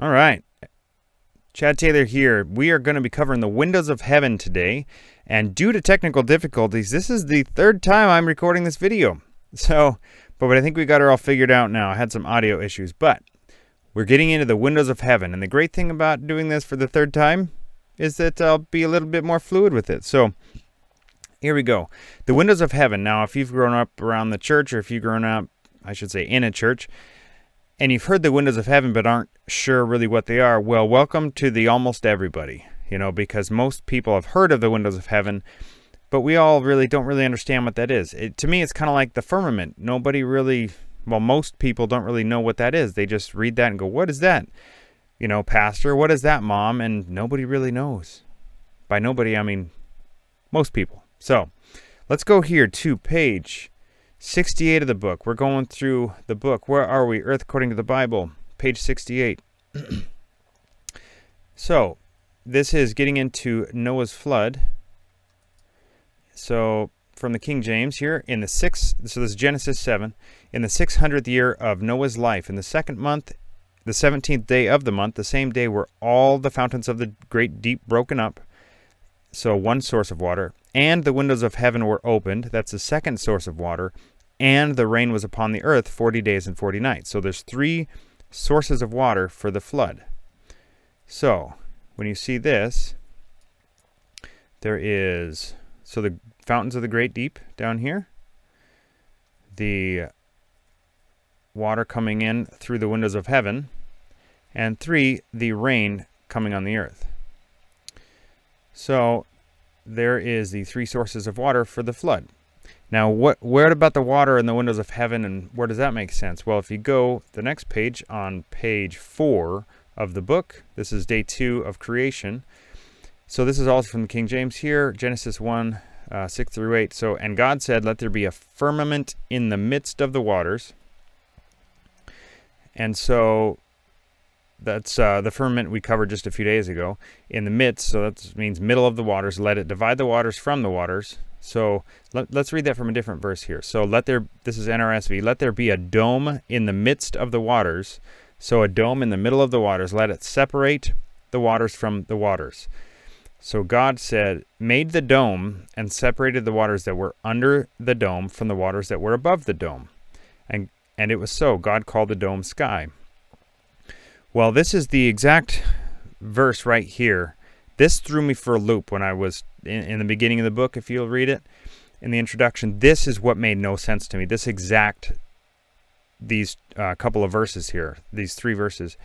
All right. Chad Taylor here. We are going to be covering the windows of heaven today. And due to technical difficulties, this is the third time I'm recording this video. But I think we got it all figured out now. I had some audio issues, but we're getting into the windows of heaven. And the great thing about doing this for the third time is that I'll be a little bit more fluid with it. So here we go. The windows of heaven. Now, if you've grown up around the church, or if you've grown up, I should say, in a church, and you've heard the windows of heaven but aren't sure really what they are, well, welcome to the almost everybody, because most people have heard of the windows of heaven, but we all really don't really understand what that is. To me, it's kind of like the firmament. Nobody really, well, most people don't really know what that is. They just read that and go, what is that? Pastor, what is that, Mom? And nobody really knows. By nobody, I mean most people. So let's go here to page 68 of the book. We're going through the book. Where are we? Earth According to the Bible, page 68. So this is getting into Noah's flood. So from the King James here, so this is Genesis 7, in the 600th year of Noah's life, in the second month, the 17th day of the month, the same day were all the fountains of the great deep broken up, so one source of water, and the windows of heaven were opened, that's the second source of water, and the rain was upon the earth 40 days and 40 nights. So there's three sources of water for the flood. So when you see this, there is, so the fountains of the great deep down here, the water coming in through the windows of heaven, and 3, the rain coming on the earth. So there is the 3 sources of water for the flood. Now, where about the water in the windows of heaven, and where does that make sense? Well, if you go the next page, on page 4 of the book, this is day 2 of creation. So this is also from the King James here, Genesis 1, 6 through 8. So, and God said, let there be a firmament in the midst of the waters. And so that's the firmament we covered just a few days ago. In the midst, so that means middle of the waters. Let it divide the waters from the waters. So let's read that from a different verse here. So this is NRSV, let there be a dome in the midst of the waters. So a dome in the middle of the waters, let it separate the waters from the waters. So God made the dome and separated the waters that were under the dome from the waters that were above the dome. And it was so. God called the dome sky. Well, this is the exact verse right here. This threw me for a loop when I was in the beginning of the book, if you'll read it. In the introduction, this is what made no sense to me. These couple of verses here, these 3 verses,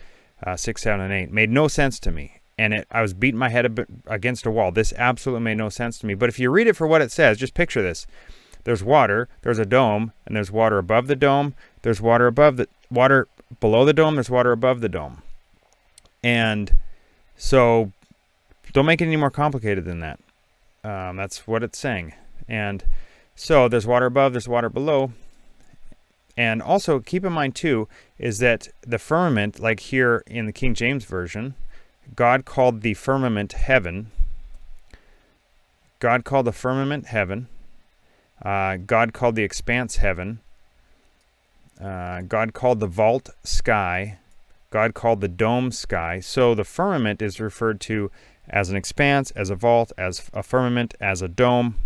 6, 7, and 8, made no sense to me. And I was beating my head against a wall. This absolutely made no sense to me. But if you read it for what it says, just picture this. There's water, there's a dome, and there's water above the dome. There's water water below the dome, there's water above the dome. And so don't make it any more complicated than that. That's what it's saying. And so there's water above, there's water below. And also keep in mind too, is that the firmament, like here in the King James Version, God called the firmament heaven. God called the firmament heaven. God called the expanse heaven. God called the vault sky. God called the dome sky. So the firmament is referred to as an expanse, as a vault, as a firmament, as a dome.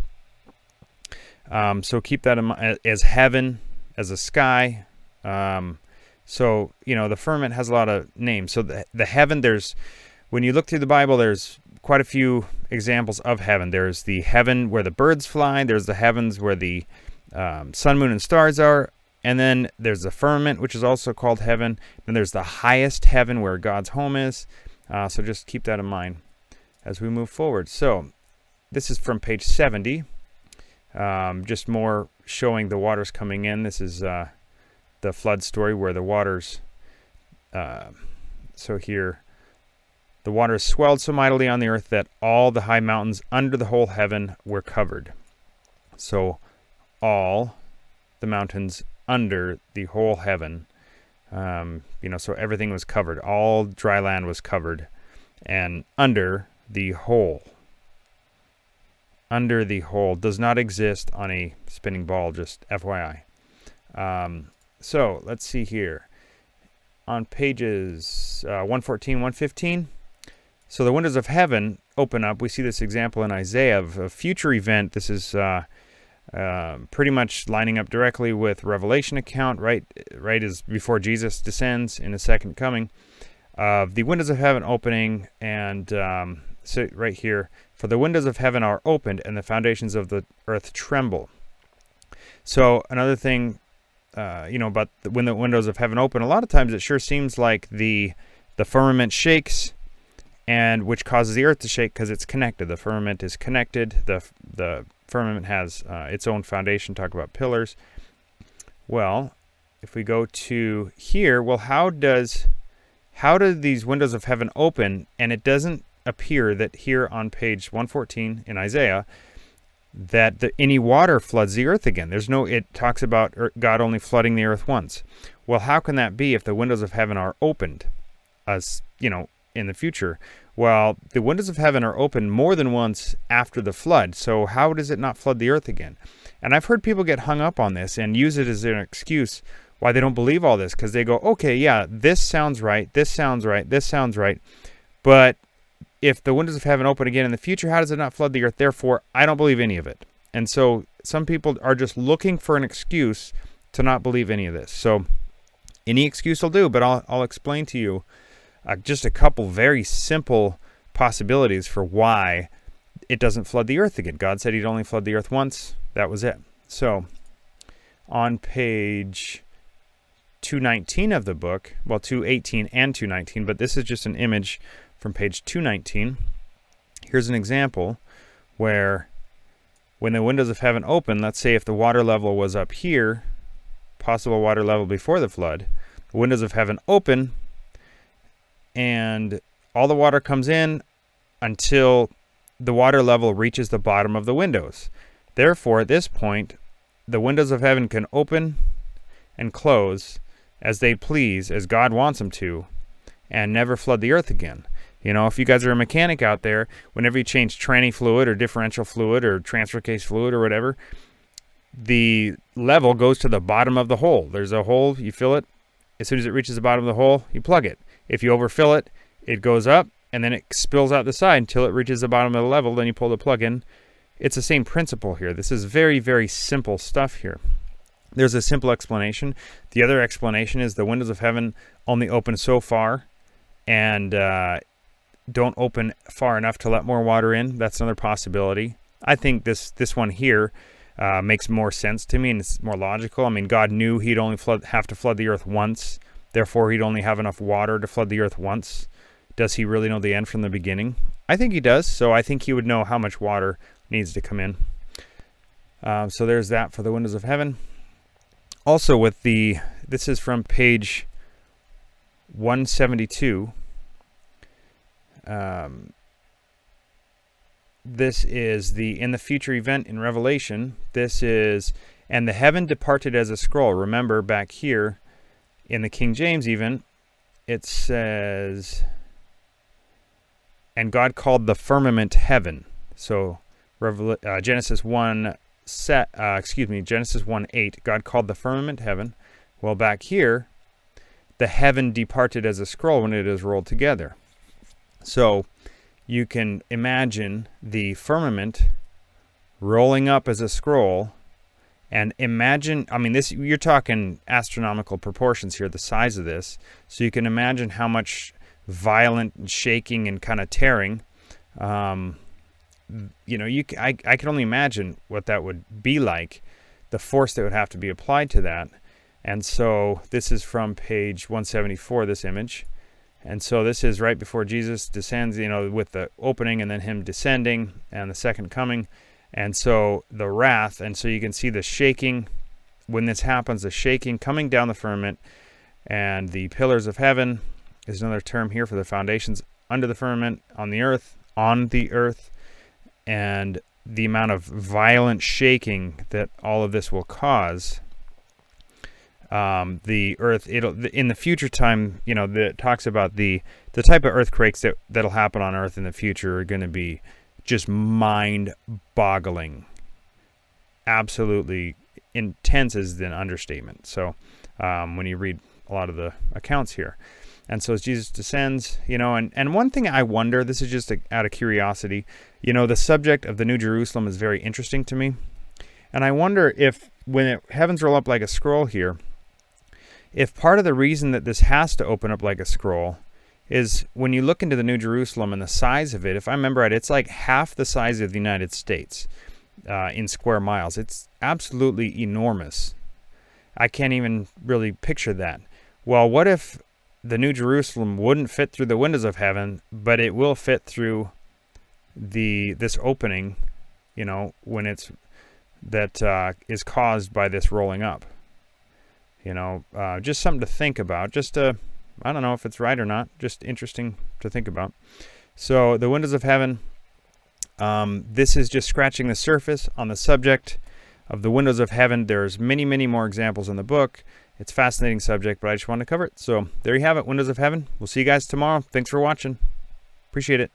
So keep that in mind, as heaven, as a sky. So, the firmament has a lot of names. So the heaven, when you look through the Bible, there's quite a few examples of heaven. There's the heaven where the birds fly. There's the heavens where the sun, moon, and stars are. And then there's the firmament, which is also called heaven. And there's the highest heaven where God's home is. So just keep that in mind as we move forward. So this is from page 70. Just more showing the waters coming in. This is the flood story where the waters, so here, the waters swelled so mightily on the earth that all the high mountains under the whole heaven were covered. So all the mountains under the whole heaven, so everything was covered. All dry land was covered, and under the whole does not exist on a spinning ball, just FYI. So let's see here. on pages 114, 115. So the windows of heaven open up. We see this example in Isaiah of a future event. This is pretty much lining up directly with Revelation account, right as before Jesus descends in his second coming. The windows of heaven opening, and so right here, for the windows of heaven are opened, and the foundations of the earth tremble. So another thing, about when the windows of heaven open, a lot of times it sure seems like the firmament shakes, and which causes the earth to shake because it's connected. The firmament is connected. The firmament has its own foundation. Talk about pillars. Well, if we go to here, well, how do these windows of heaven open? And it doesn't appear that here on page 114 in Isaiah that any water floods the earth again. It talks about God only flooding the earth once. Well, how can that be if the windows of heaven are opened, as in the future? Well, the windows of heaven are opened more than once after the flood. So how does it not flood the earth again? And I've heard people get hung up on this and use it as an excuse why they don't believe all this, because they go, okay, yeah, this sounds right, this sounds right, this sounds right, but if the windows of heaven open again in the future, how does it not flood the earth? Therefore, I don't believe any of it. And so some people are just looking for an excuse to not believe any of this. So any excuse will do, but I'll explain to you just a couple very simple possibilities for why it doesn't flood the earth again. God said he'd only flood the earth once. That was it. So on page 219 of the book, well, 218 and 219, but this is just an image from page 219. Here's an example where when the windows of heaven open, let's say if the water level was up here, possible water level before the flood, the windows of heaven open and all the water comes in until the water level reaches the bottom of the windows. Therefore, at this point, the windows of heaven can open and close as they please, as God wants them to, and never flood the earth again. If you guys are a mechanic out there, whenever you change tranny fluid or differential fluid or transfer case fluid or whatever, the level goes to the bottom of the hole. There's a hole, you fill it. As soon as it reaches the bottom of the hole, you plug it. If you overfill it, it goes up, and then it spills out the side until it reaches the bottom of the level. Then you pull the plug in. It's the same principle here. This is very, very simple stuff here. There's a simple explanation. The other explanation is the windows of heaven only open so far, and don't open far enough to let more water in. That's another possibility. I think this one here makes more sense to me, and it's more logical. I mean, God knew he'd only have to flood the earth once. Therefore, he'd only have enough water to flood the earth once. Does he really know the end from the beginning? I think he does. So I think he would know how much water needs to come in. So there's that for the windows of heaven. Also this is from page 172. This is in the future event in Revelation. This is, and the heaven departed as a scroll. Remember back here in the King James even, it says, and God called the firmament heaven. So Genesis 1:8, God called the firmament heaven. Well, back here, the heaven departed as a scroll when it is rolled together. So you can imagine the firmament rolling up as a scroll, and imagine, I mean, you're talking astronomical proportions here, the size of this. So you can imagine how much violent shaking and kind of tearing. I can only imagine what that would be like, the force that would have to be applied to that. And so this is from page 174, this image. And so this is right before Jesus descends, with the opening and then him descending and the second coming. And so the wrath, and so you can see the shaking when this happens, the shaking coming down the firmament, and the pillars of heaven is another term here for the foundations under the firmament, on the earth, and the amount of violent shaking that all of this will cause. The earth, in the future time, that talks about the type of earthquakes that'll happen on earth in the future are going to be just mind-boggling. Absolutely intense is an understatement. So when you read a lot of the accounts here. And so as Jesus descends, you know, and one thing I wonder, this is just out of curiosity, you know, the subject of the New Jerusalem is very interesting to me. And I wonder if when heavens roll up like a scroll here, if part of the reason that this has to open up like a scroll is when you look into the New Jerusalem and the size of it, if I remember right, it's like half the size of the United States in square miles. It's absolutely enormous. I can't even really picture that. Well, what if the New Jerusalem wouldn't fit through the windows of heaven, but it will fit through this opening, you know, when it's is caused by this rolling up. You know, just something to think about. Just I don't know if it's right or not. Just interesting to think about. So the windows of heaven. This is just scratching the surface on the subject of the windows of heaven. There's many, many more examples in the book. It's a fascinating subject, but I just wanted to cover it. So there you have it, windows of heaven. We'll see you guys tomorrow. Thanks for watching. Appreciate it.